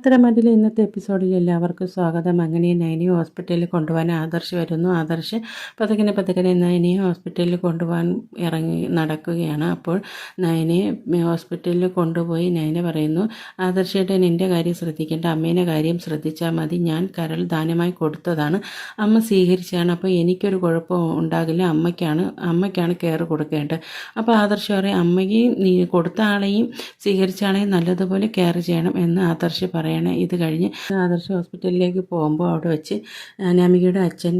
പത്തരമതിൽ ഇന്നത്തെ എപ്പിസോഡിൽ എല്ലാവർക്കും സ്വാഗതം. അങ്ങനെ നയനിയെ ഹോസ്പിറ്റലിൽ കൊണ്ടുപോകാൻ ആദർശ് വരുന്നു. ആദർശ് പതുക്കെ നയനിയെ ഹോസ്പിറ്റലിൽ കൊണ്ടുപോകാൻ ഇറങ്ങി നടക്കുകയാണ്. അപ്പോൾ നയനയെ ഹോസ്പിറ്റലിൽ കൊണ്ടുപോയി നയന പറയുന്നു, ആദർശേട്ടൻ നിൻ്റെ കാര്യം ശ്രദ്ധിക്കേണ്ട, അമ്മേൻ്റെ കാര്യം ശ്രദ്ധിച്ചാൽ മതി. ഞാൻ കരൾ ദാനമായി കൊടുത്തതാണ്, അമ്മ സ്വീകരിച്ചതാണ്. അപ്പോൾ എനിക്കൊരു കുഴപ്പം ഉണ്ടാകില്ല, അമ്മയ്ക്കാണ് കെയർ കൊടുക്കേണ്ടത്. അപ്പോൾ ആദർശ് പറയും, അമ്മയ്ക്ക് നീ കൊടുത്ത ആളെയും സ്വീകരിച്ച ആളെയും നല്ലതുപോലെ കെയർ ചെയ്യണം എന്ന് ആദർശ് പറയണം. ഇത് കഴിഞ്ഞ് ആദർശ് ഹോസ്പിറ്റലിലേക്ക് പോകുമ്പോൾ അവിടെ വെച്ച് അനാമികയുടെ അച്ഛൻ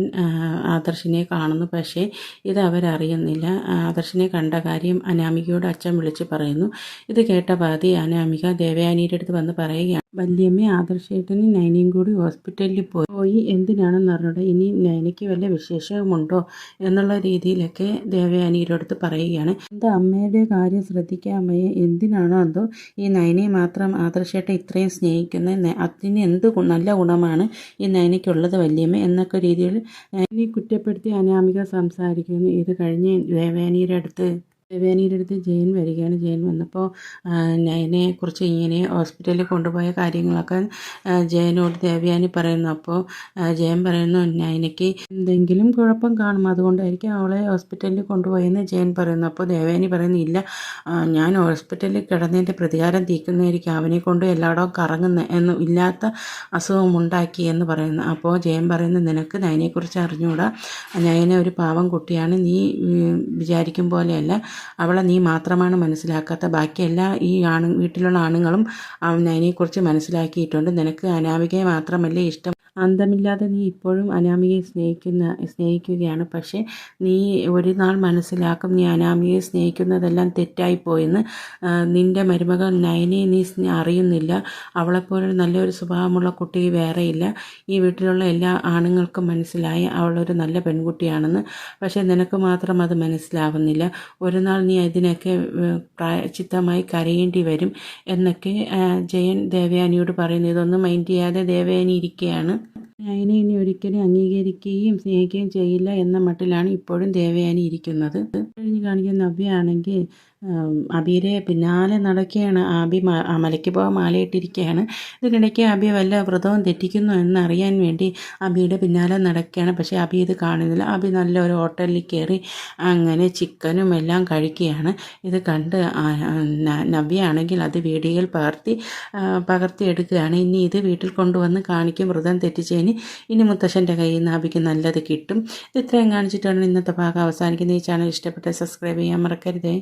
ആദർശിനെ കാണുന്നു. പക്ഷേ ഇത് അവരറിയുന്നില്ല. ആദർശിനെ കണ്ട കാര്യം അനാമികയോട് അച്ഛൻ വിളിച്ച് പറയുന്നു. ഇത് കേട്ട പാതി അനാമിക ദേവയാനിയുടെ അടുത്ത് വന്ന് പറയുകയാണ്, വല്യമ്മ ആദർശേട്ടനും നയനയും കൂടി ഹോസ്പിറ്റലിൽ പോയി എന്തിനാണെന്ന് അറിഞ്ഞൂടെ, ഇനി നയനയ്ക്ക് വല്ല വിശേഷമുണ്ടോ എന്നുള്ള രീതിയിലൊക്കെ ദേവയാനിയുടെ അടുത്ത് പറയുകയാണ്. എന്താ അമ്മയുടെ കാര്യം ശ്രദ്ധിക്കാമേ, എന്തിനാണോ എന്തോ ഈ നയനയെ മാത്രം ആദർശേട്ടൻ ഇത്രയും സ്നേഹിക്കുന്നത്, അതിന് എന്ത് നല്ല ഗുണമാണ് ഈ നയനയ്ക്കുള്ളത് വല്യമ്മ എന്നൊക്കെ രീതിയിൽ നയനെ കുറ്റപ്പെടുത്തി അനാമിക സംസാരിക്കുന്നു. ഇത് കഴിഞ്ഞ് ദേവയാനിയുടെ അടുത്ത് ജയൻ വരികയാണ്. ജയൻ വന്നപ്പോൾ നയനെക്കുറിച്ച് ഇങ്ങനെ ഹോസ്പിറ്റലിൽ കൊണ്ടുപോയ കാര്യങ്ങളൊക്കെ ജയനോട് ദേവയാനി പറയുന്നു. അപ്പോൾ ജയൻ പറയുന്നു, നയനയ്ക്ക് എന്തെങ്കിലും കുഴപ്പം കാണും, അതുകൊണ്ടായിരിക്കും അവളെ ഹോസ്പിറ്റലിൽ കൊണ്ടുപോയെന്ന് ജയൻ പറയുന്നു. അപ്പോൾ ദേവയാനി പറയുന്നു, ഇല്ല, ഞാൻ ഹോസ്പിറ്റലിൽ കിടന്നതിൻ്റെ പ്രതികാരം തീർക്കുന്നതായിരിക്കും, അവനെ കൊണ്ട് എല്ലായിടവും കറങ്ങുന്ന എന്ന് ഇല്ലാത്ത അസുഖം ഉണ്ടാക്കി എന്ന് പറയുന്നു. അപ്പോൾ ജയൻ പറയുന്നു, നിനക്ക് നയനെക്കുറിച്ച് അറിഞ്ഞുകൂടാ, നയന ഒരു പാവം കുട്ടിയാണ്, നീ വിചാരിക്കും പോലെയല്ല, അവളെ നീ മാത്രമാണ് മനസ്സിലാക്കാത്ത, ബാക്കി എല്ലാ ഈ വീട്ടിലുള്ള ആണുങ്ങളും നയനെക്കുറിച്ച് മനസ്സിലാക്കിയിട്ടുണ്ട്. നിനക്ക് അനാമികയെ മാത്രമല്ലേ ഇഷ്ടം, അന്തമില്ലാതെ നീ ഇപ്പോഴും അനാമികയെ സ്നേഹിക്കുകയാണ്. പക്ഷേ നീ ഒരു നാൾ മനസ്സിലാക്കും, നീ അനാമികയെ സ്നേഹിക്കുന്നതെല്ലാം തെറ്റായിപ്പോയെന്ന്. നിൻ്റെ മരുമകൾ നയനെ നീ അറിയുന്നില്ല, അവളെപ്പോലെ നല്ലൊരു സ്വഭാവമുള്ള കുട്ടി വേറെയില്ല. ഈ വീട്ടിലുള്ള എല്ലാ ആണുങ്ങൾക്കും മനസ്സിലായി അവളൊരു നല്ല പെൺകുട്ടിയാണെന്ന്. പക്ഷേ നിനക്ക് മാത്രം അത് മനസ്സിലാവുന്നില്ല. ഒരു നാൾ നീ ഇതിനൊക്കെ പ്രായശ്ചിത്തമായി കരയേണ്ടി വരും എന്നൊക്കെ ജയൻ ദേവയാനിയോട് പറയുന്നു. ഇതൊന്നും മൈൻഡ് ചെയ്യാതെ ദേവയാനി ഇരിക്കുകയാണ്. നയനെ ഇനി ഒരിക്കലും അംഗീകരിക്കുകയും സ്നേഹിക്കുകയും ചെയ്യില്ല എന്ന മട്ടിലാണ് ഇപ്പോഴും ദേവയാനി ഇരിക്കുന്നത്. കഴിഞ്ഞ് കാണിക്കുന്ന നവ്യയാണെങ്കിൽ അബിയുടെ പിന്നാലെ നടക്കുകയാണ്. അബി മലയ്ക്ക് പോകാൻ മാലയിട്ടിരിക്കുകയാണ്. ഇതിനിടയ്ക്ക് അബി വല്ല വ്രതവും തെറ്റിക്കുന്നു എന്നറിയാൻ വേണ്ടി അബിയുടെ പിന്നാലെ നടക്കുകയാണ്. പക്ഷേ അബി ഇത് കാണുന്നില്ല. അബി നല്ലൊരു ഹോട്ടലിൽ കയറി അങ്ങനെ ചിക്കനും എല്ലാം കഴിക്കുകയാണ്. ഇത് കണ്ട് നവ്യയാണെങ്കിൽ അത് വീഡിയോയിൽ പകർത്തിയെടുക്കുകയാണ്. ഇനി ഇത് വീട്ടിൽ കൊണ്ടുവന്ന് കാണിക്കും, വ്രതം തെറ്റിച്ചതിന് ഇനി മുത്തശ്ശൻ്റെ കയ്യിൽ നിന്ന് അബിക്ക് നല്ലത് കിട്ടും. ഇത്രയും കാണിച്ചിട്ടാണ് ഇന്നത്തെ ഭാഗം അവസാനിക്കുന്നത്. ഈ ചാനൽ ഇഷ്ടപ്പെട്ട സബ്സ്ക്രൈബ് ചെയ്യാൻ മറക്കരുതേ.